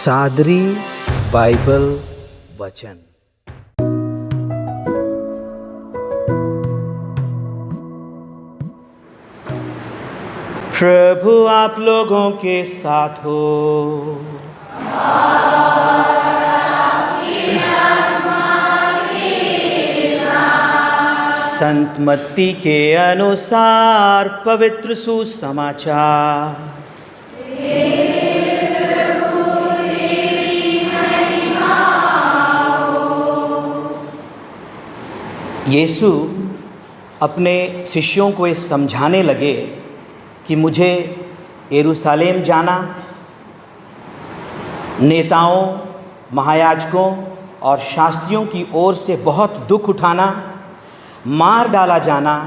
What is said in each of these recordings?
Sadri Bible वचन। प्रभु आप लोगों के साथ हो। संत मत्ती के अनुसार पवित्र सुसमाचार। यीशु अपने शिष्यों को ये समझाने लगे कि मुझे यरूशलेम जाना, नेताओं, महायाजकों और शास्त्रियों की ओर से बहुत दुख उठाना, मार डाला जाना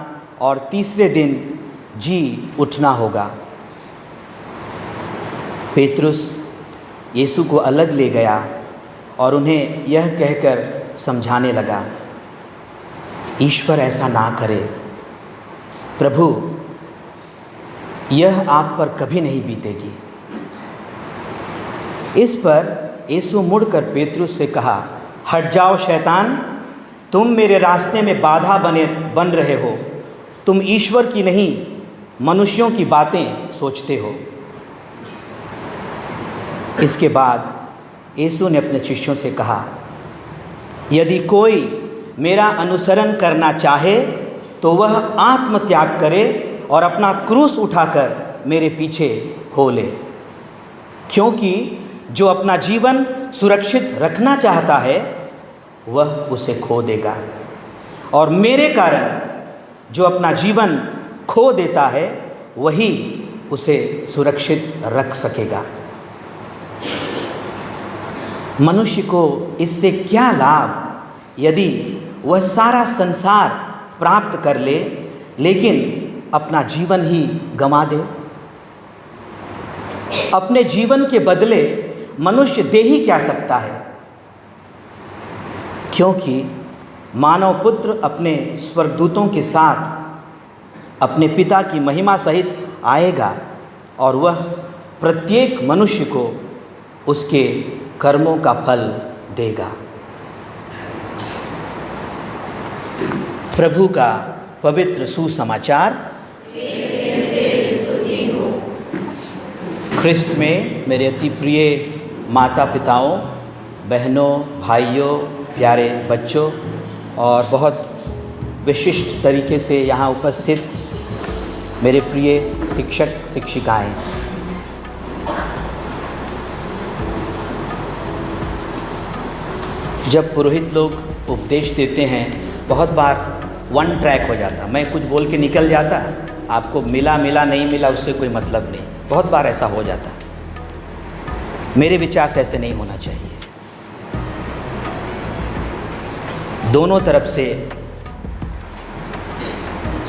और तीसरे दिन जी उठना होगा। पेतरुस यीशु को अलग ले गया और उन्हें यह कहकर समझाने लगा, ईश्वर ऐसा ना करे। प्रभु, यह आप पर कभी नहीं बीतेगी। इस पर यीशु मुड़कर पेतरुस से कहा, हट जाओ शैतान, तुम मेरे रास्ते में बाधा बन रहे हो। तुम ईश्वर की नहीं, मनुष्यों की बातें सोचते हो। इसके बाद यीशु ने अपने शिष्यों से कहा, यदि कोई मेरा अनुसरण करना चाहे तो वह आत्मत्याग करे और अपना क्रूस उठाकर मेरे पीछे हो ले। क्योंकि जो अपना जीवन सुरक्षित रखना चाहता है वह उसे खो देगा, और मेरे कारण जो अपना जीवन खो देता है वही उसे सुरक्षित रख सकेगा। मनुष्य को इससे क्या लाभ यदि वह सारा संसार प्राप्त कर ले लेकिन अपना जीवन ही गंवा दे। अपने जीवन के बदले मनुष्य दे ही क्या सकता है, क्योंकि मानव पुत्र अपने स्वर्गदूतों के साथ अपने पिता की महिमा सहित आएगा और वह प्रत्येक मनुष्य को उसके कर्मों का फल देगा। प्रभु का पवित्र सुसमाचार। ख्रिस्त में मेरे अति प्रिय माता पिताओं, बहनों, भाइयों, प्यारे बच्चों और बहुत विशिष्ट तरीके से यहाँ उपस्थित मेरे प्रिय शिक्षक शिक्षिकाएं। जब पुरोहित लोग उपदेश देते हैं बहुत बार वन ट्रैक हो जाता, मैं कुछ बोल के निकल जाता, आपको मिला नहीं मिला उससे कोई मतलब नहीं। बहुत बार ऐसा हो जाता। मेरे विचार से ऐसे नहीं होना चाहिए। दोनों तरफ से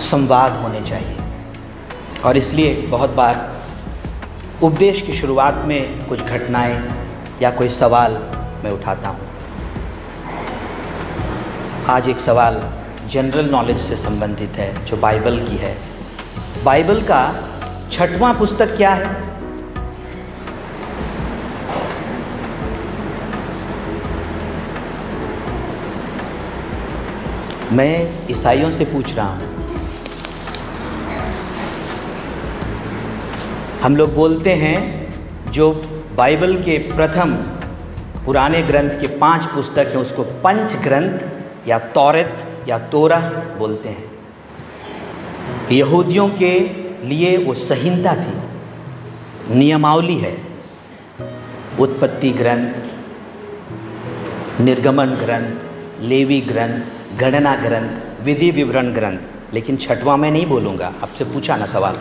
संवाद होने चाहिए, और इसलिए बहुत बार उपदेश की शुरुआत में कुछ घटनाएं या कोई सवाल मैं उठाता हूँ। आज एक सवाल जनरल नॉलेज से संबंधित है जो बाइबल की है। बाइबल का 6वां पुस्तक क्या है? मैं ईसाइयों से पूछ रहा हूँ। हम लोग बोलते हैं जो बाइबल के प्रथम पुराने ग्रंथ के 5 पुस्तक हैं उसको पंच ग्रंथ या तौरेत या तोरा बोलते हैं। यहूदियों के लिए वो संहिता थी, नियमावली है। उत्पत्ति ग्रंथ, निर्गमन ग्रंथ, लेवी ग्रंथ, गणना ग्रंथ, विधि विवरण ग्रंथ। लेकिन 6वां मैं नहीं बोलूँगा, आपसे पूछा ना सवाल।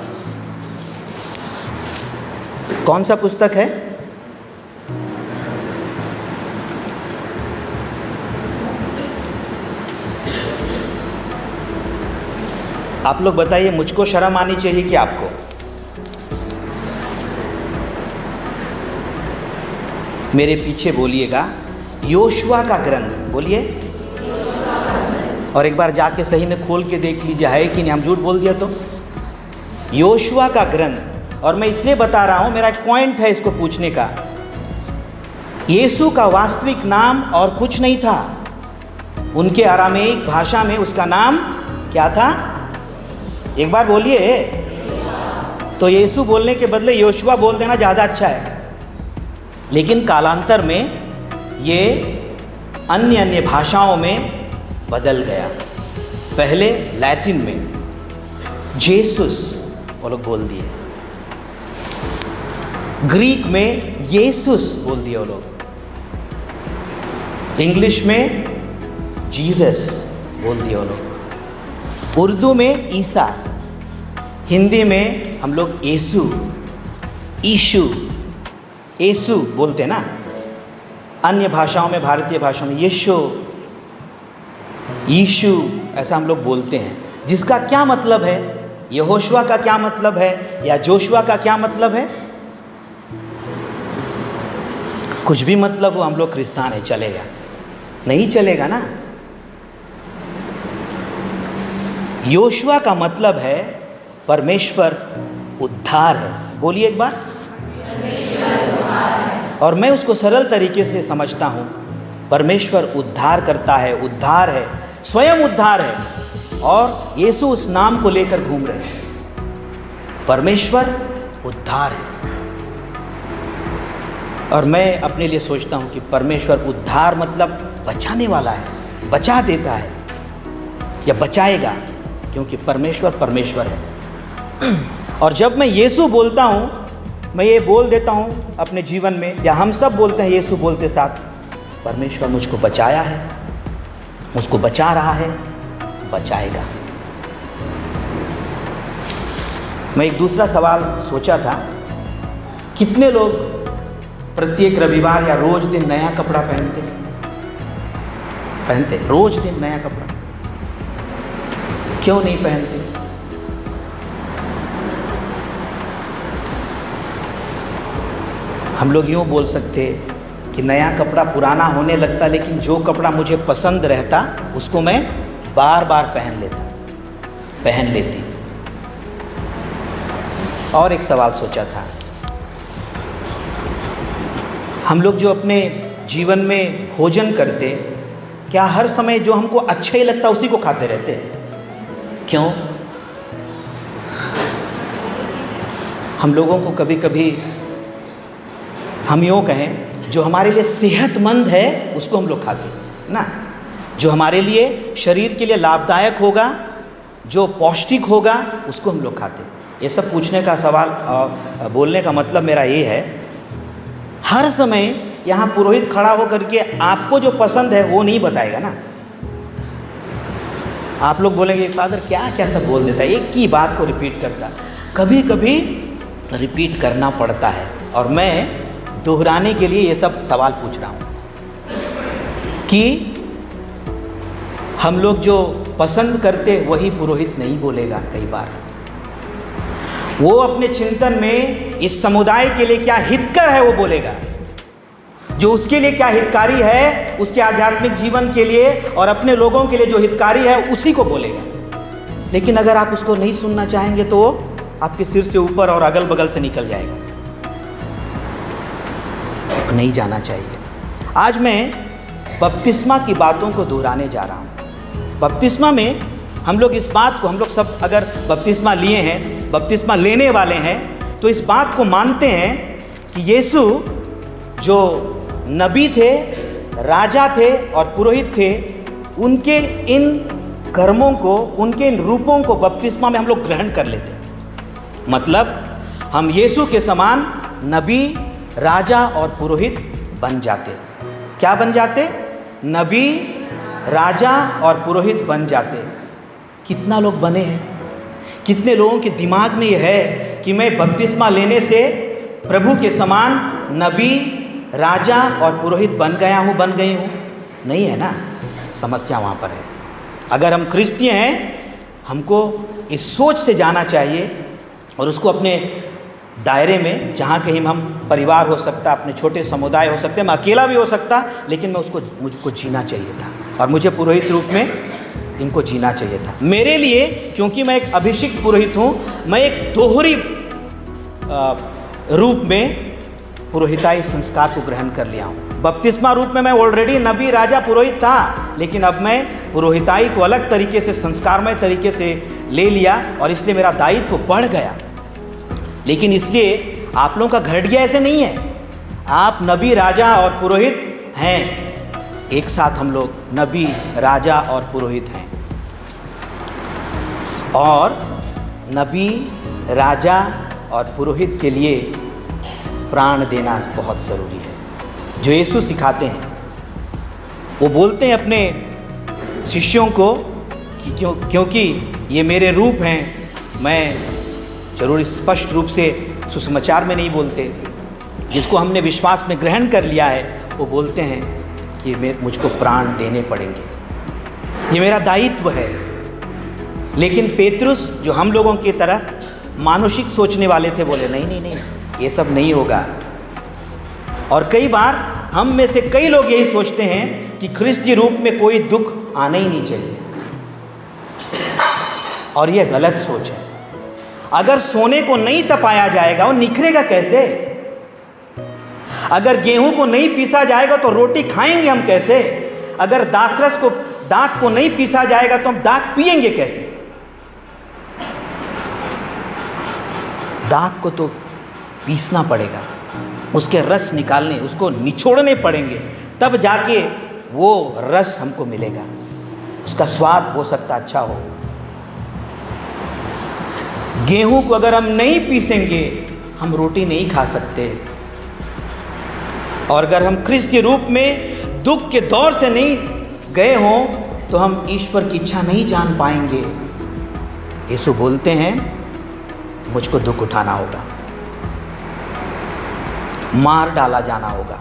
कौन सा पुस्तक है? आप लोग बताइए, मुझको शर्म आनी चाहिए कि आपको? मेरे पीछे बोलिएगा, योशुआ का ग्रंथ बोलिए। और एक बार जाके सही में खोल के देख लीजिए है कि नहीं, हम झूठ बोल दिया तो। योशुआ का ग्रंथ। और मैं इसलिए बता रहा हूँ, मेरा एक पॉइंट है इसको पूछने का। यीशु का वास्तविक नाम और कुछ नहीं था। उनके अरामेइक भाषा में उसका नाम क्या था? एक बार बोलिए। तो यीशु बोलने के बदले योशुआ बोल देना ज़्यादा अच्छा है। लेकिन कालांतर में ये अन्य अन्य भाषाओं में बदल गया। पहले लैटिन में जेसुस वो लोग बोल दिए, ग्रीक में येसुस बोल दिए वो लोग, इंग्लिश में जीसस बोल दिए वो लोग, उर्दू में ईसा, हिंदी में हम लोग येसु, ईशु, येसु बोलते हैं ना। अन्य भाषाओं में, भारतीय भाषाओं में यीशु, यीशु ऐसा हम लोग बोलते हैं, जिसका क्या मतलब है? यहोशुआ का क्या मतलब है? या जोशुआ का क्या मतलब है? कुछ भी मतलब हो, हम लोग क्रिस्तान है, चलेगा? नहीं चलेगा ना। योशुआ का मतलब है परमेश्वर उद्धार है। बोलिए एक बार। और मैं उसको सरल तरीके से समझता हूँ, परमेश्वर उद्धार करता है, उद्धार है, स्वयं उद्धार है, और यीशु उस नाम को लेकर घूम रहे हैं। परमेश्वर उद्धार है। और मैं अपने लिए सोचता हूँ कि परमेश्वर उद्धार मतलब बचाने वाला है, बचा देता है या बचाएगा, क्योंकि परमेश्वर परमेश्वर है। और जब मैं यीशु बोलता हूँ, मैं ये बोल देता हूँ अपने जीवन में, या हम सब बोलते हैं यीशु बोलते साथ, परमेश्वर मुझको बचाया है, मुझको बचा रहा है, बचाएगा। मैं एक दूसरा सवाल सोचा था, कितने लोग प्रत्येक रविवार या रोज दिन नया कपड़ा पहनते रोज दिन नया कपड़ा? क्यों नहीं पहनते? हम लोग यूँ बोल सकते कि नया कपड़ा पुराना होने लगता, लेकिन जो कपड़ा मुझे पसंद रहता उसको मैं बार बार पहन लेती। और एक सवाल सोचा था, हम लोग जो अपने जीवन में भोजन करते, क्या हर समय जो हमको अच्छा ही लगता उसी को खाते रहते? क्यों? हम लोगों को कभी कभी हम यूँ कहें, जो हमारे लिए सेहतमंद है उसको हम लोग खाते ना, जो हमारे लिए शरीर के लिए लाभदायक होगा, जो पौष्टिक होगा, उसको हम लोग खाते। ये सब पूछने का सवाल, बोलने का मतलब मेरा ये है, हर समय यहाँ पुरोहित खड़ा होकर के आपको जो पसंद है वो नहीं बताएगा ना। आप लोग बोलेंगे फादर क्या क्या सब बोल देता है, एक ही बात को रिपीट करता। कभी कभी रिपीट करना पड़ता है, और मैं दोहराने के लिए ये सब सवाल पूछ रहा हूँ कि हम लोग जो पसंद करते वही पुरोहित नहीं बोलेगा। कई बार वो अपने चिंतन में इस समुदाय के लिए क्या हितकर है वो बोलेगा, जो उसके लिए क्या हितकारी है, उसके आध्यात्मिक जीवन के लिए और अपने लोगों के लिए जो हितकारी है उसी को बोलेगा। लेकिन अगर आप उसको नहीं सुनना चाहेंगे तो वो आपके सिर से ऊपर और अगल बगल से निकल जाएगा। नहीं जाना चाहिए। आज मैं बपतिस्मा की बातों को दोहराने जा रहा हूँ। बपतिस्मा में हम लोग इस बात को, हम लोग सब अगर बपतिस्मा लिए हैं, बपतिस्मा लेने वाले हैं, तो इस बात को मानते हैं कि यीशु जो नबी थे, राजा थे और पुरोहित थे, उनके इन कर्मों को, उनके इन रूपों को बपतिस्मा में हम लोग ग्रहण कर लेते हैं। मतलब हम यीशु के समान नबी, राजा और पुरोहित बन जाते। क्या बन जाते? नबी, राजा और पुरोहित बन जाते। कितना लोग बने हैं? कितने लोगों के दिमाग में यह है कि मैं बपतिस्मा लेने से प्रभु के समान नबी, राजा और पुरोहित बन गई हूँ? नहीं है ना। समस्या वहाँ पर है। अगर हम क्रिस्तीय हैं, हमको इस सोच से जाना चाहिए और उसको अपने दायरे में, जहाँ कहीं हम परिवार हो सकता, अपने छोटे समुदाय हो सकते, मैं अकेला भी हो सकता, लेकिन मैं मुझको जीना चाहिए था और मुझे पुरोहित रूप में इनको जीना चाहिए था। मेरे लिए, क्योंकि मैं एक अभिषिक्त पुरोहित हूँ, मैं एक दोहरी रूप में पुरोहिताई संस्कार को ग्रहण कर लिया हूँ। बपतिस्मा रूप में मैं ऑलरेडी नबी, राजा, पुरोहित था, लेकिन अब मैं पुरोहिताई को अलग तरीके से, संस्कारमय तरीके से ले लिया और इसलिए मेरा दायित्व बढ़ गया। लेकिन इसलिए आप लोगों का घट गया ऐसे नहीं है। आप नबी, राजा और पुरोहित हैं। एक साथ हम लोग नबी, राजा और पुरोहित हैं। और नबी, राजा और पुरोहित के लिए प्राण देना बहुत ज़रूरी है, जो यीशु सिखाते हैं। वो बोलते हैं अपने शिष्यों को कि क्योंकि ये मेरे रूप हैं। मैं जरूर स्पष्ट रूप से सुसमाचार में नहीं बोलते, जिसको हमने विश्वास में ग्रहण कर लिया है वो बोलते हैं कि मुझको प्राण देने पड़ेंगे, ये मेरा दायित्व है। लेकिन पेतरुस, जो हम लोगों की तरह मानुषिक सोचने वाले थे, बोले नहीं नहीं नहीं, ये सब नहीं होगा। और कई बार हम में से कई लोग यही सोचते हैं कि ख्रिस्तीय रूप में कोई दुख आना ही नहीं चाहिए, और यह गलत सोच है। अगर सोने को नहीं तपाया जाएगा वो निखरेगा कैसे? अगर गेहूं को नहीं पीसा जाएगा तो रोटी खाएंगे हम कैसे? अगर दाख को नहीं पीसा जाएगा तो हम दाख पिएंगे कैसे? दाख को तो पीसना पड़ेगा, उसके रस निकालने, उसको निचोड़ने पड़ेंगे, तब जाके वो रस हमको मिलेगा। उसका स्वाद हो सकता अच्छा हो। गेहूं को अगर हम नहीं पीसेंगे हम रोटी नहीं खा सकते। और अगर हम ख्रिस्तीय रूप में दुख के दौर से नहीं गए हों तो हम ईश्वर की इच्छा नहीं जान पाएंगे। यीशु बोलते हैं मुझको दुख उठाना होगा, मार डाला जाना होगा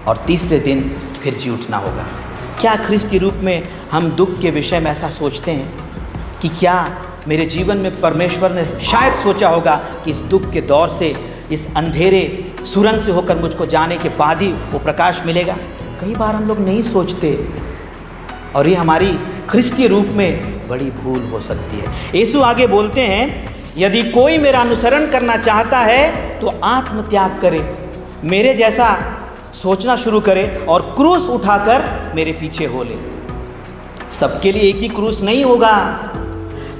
और तीसरे दिन फिर जी उठना होगा। क्या ख्रिस्तीय रूप में हम दुख के विषय में ऐसा सोचते हैं कि क्या मेरे जीवन में परमेश्वर ने शायद सोचा होगा कि इस दुख के दौर से, इस अंधेरे सुरंग से होकर मुझको जाने के बाद ही वो प्रकाश मिलेगा? कई बार हम लोग नहीं सोचते और ये हमारी ख्रिस्तीय रूप में बड़ी भूल हो सकती है। यीशु आगे बोलते हैं यदि कोई मेरा अनुसरण करना चाहता है तो आत्मत्याग करे, मेरे जैसा सोचना शुरू करे और क्रूस उठाकर मेरे पीछे हो ले। सबके लिए एक ही क्रूस नहीं होगा।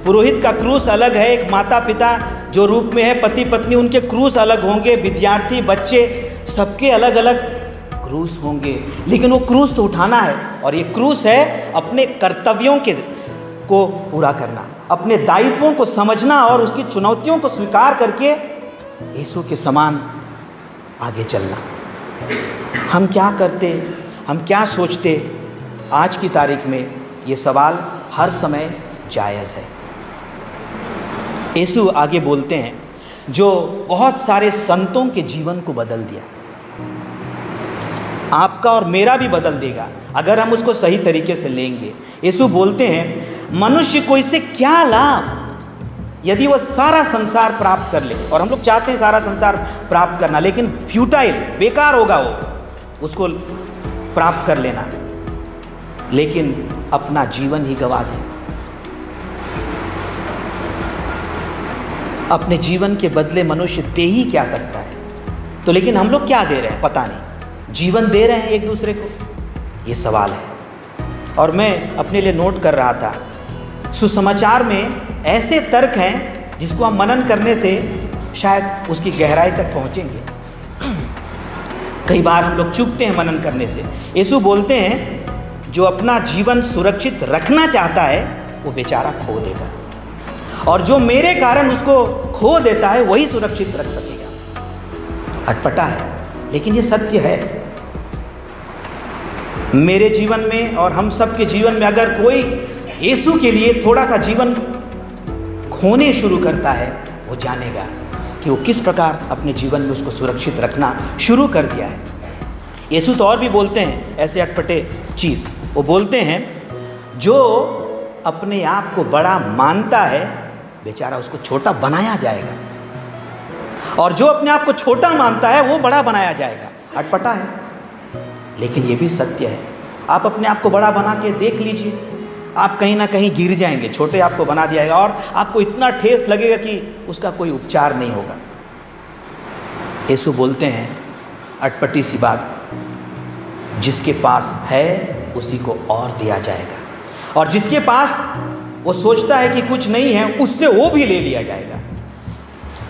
पुरोहित का क्रूस अलग है, एक माता पिता जो रूप में है, पति पत्नी, उनके क्रूस अलग होंगे, विद्यार्थी, बच्चे, सबके अलग अलग क्रूस होंगे। लेकिन वो क्रूस तो उठाना है, और ये क्रूस है अपने कर्तव्यों को पूरा करना, अपने दायित्वों को समझना और उसकी चुनौतियों को स्वीकार करके यीशु के समान आगे चलना। हम क्या करते, हम क्या सोचते, आज की तारीख में ये सवाल हर समय जायज़ है। यीशु आगे बोलते हैं जो बहुत सारे संतों के जीवन को बदल दिया, आपका और मेरा भी बदल देगा अगर हम उसको सही तरीके से लेंगे। यीशु बोलते हैं मनुष्य को इससे क्या लाभ यदि वह सारा संसार प्राप्त कर ले। और हम लोग चाहते हैं सारा संसार प्राप्त करना, लेकिन फ्यूटाइल, बेकार होगा वो उसको प्राप्त कर लेना, लेकिन अपना जीवन ही गवा दे। अपने जीवन के बदले मनुष्य दे ही क्या सकता है? तो लेकिन हम लोग क्या दे रहे हैं पता नहीं, जीवन दे रहे हैं एक दूसरे को, ये सवाल है। और मैं अपने लिए नोट कर रहा था, सुसमाचार में ऐसे तर्क हैं जिसको हम मनन करने से शायद उसकी गहराई तक पहुंचेंगे। कई बार हम लोग चूकते हैं मनन करने से। यीशु बोलते हैं जो अपना जीवन सुरक्षित रखना चाहता है वो बेचारा खो देगा, और जो मेरे कारण उसको खो देता है वही सुरक्षित रख सकेगा। अटपटा है लेकिन ये सत्य है। मेरे जीवन में और हम सब के जीवन में अगर कोई यीशु के लिए थोड़ा सा जीवन खोने शुरू करता है, वो जानेगा कि वो किस प्रकार अपने जीवन में उसको सुरक्षित रखना शुरू कर दिया है। यीशु तो और भी बोलते हैं ऐसे अटपटे चीज़। वो बोलते हैं जो अपने आप को बड़ा मानता है बेचारा उसको छोटा बनाया जाएगा, और जो अपने आप को छोटा मानता है वो बड़ा बनाया जाएगा। अटपटा है लेकिन ये भी सत्य है। आप अपने आप को बड़ा बना के देख लीजिए, आप कहीं ना कहीं गिर जाएंगे। छोटे आपको बना दिया जाएगा और आपको इतना ठेस लगेगा कि उसका कोई उपचार नहीं होगा। यीशु बोलते हैं अटपटी सी बात, जिसके पास है उसी को और दिया जाएगा, और जिसके पास वो सोचता है कि कुछ नहीं है उससे वो भी ले लिया जाएगा।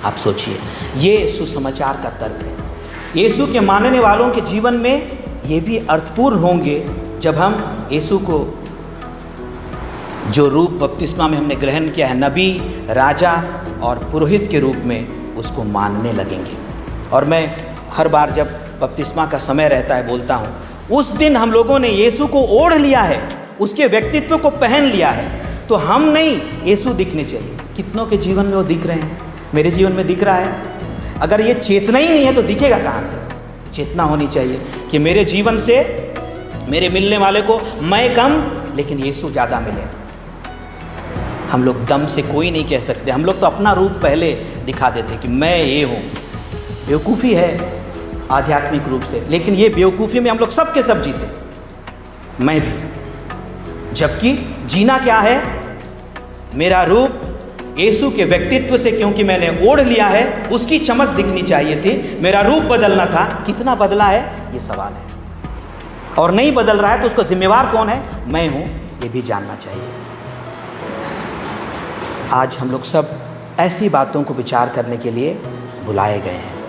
आप सोचिए, ये सुसमाचार का तर्क है। यीशु के मानने वालों के जीवन में ये भी अर्थपूर्ण होंगे जब हम यीशु को जो रूप बपतिस्मा में हमने ग्रहण किया है, नबी, राजा और पुरोहित के रूप में उसको मानने लगेंगे। और मैं हर बार जब बपतिस्मा का समय रहता है बोलता हूँ, उस दिन हम लोगों ने यीशु को ओढ़ लिया है, उसके व्यक्तित्व को पहन लिया है। तो हम नहीं, यीशु दिखने चाहिए। कितनों के जीवन में वो दिख रहे हैं, मेरे जीवन में दिख रहा है। अगर ये चेतना ही नहीं है तो दिखेगा कहाँ से? चेतना होनी चाहिए कि मेरे जीवन से मेरे मिलने वाले को मैं कम लेकिन यीशु ज़्यादा मिले। हम लोग दम से कोई नहीं कह सकते, हम लोग तो अपना रूप पहले दिखा देते कि मैं ये हूँ। बेवकूफ़ी है आध्यात्मिक रूप से, लेकिन ये बेवकूफ़ी में हम लोग सब के सब जीते, मैं भी। जबकि जीना क्या है? मेरा रूप यीशु के व्यक्तित्व से, क्योंकि मैंने ओढ़ लिया है, उसकी चमक दिखनी चाहिए थी। मेरा रूप बदलना था। कितना बदला है ये सवाल है, और नहीं बदल रहा है तो उसको जिम्मेवार कौन है? मैं हूँ, ये भी जानना चाहिए। आज हम लोग सब ऐसी बातों को विचार करने के लिए बुलाए गए हैं।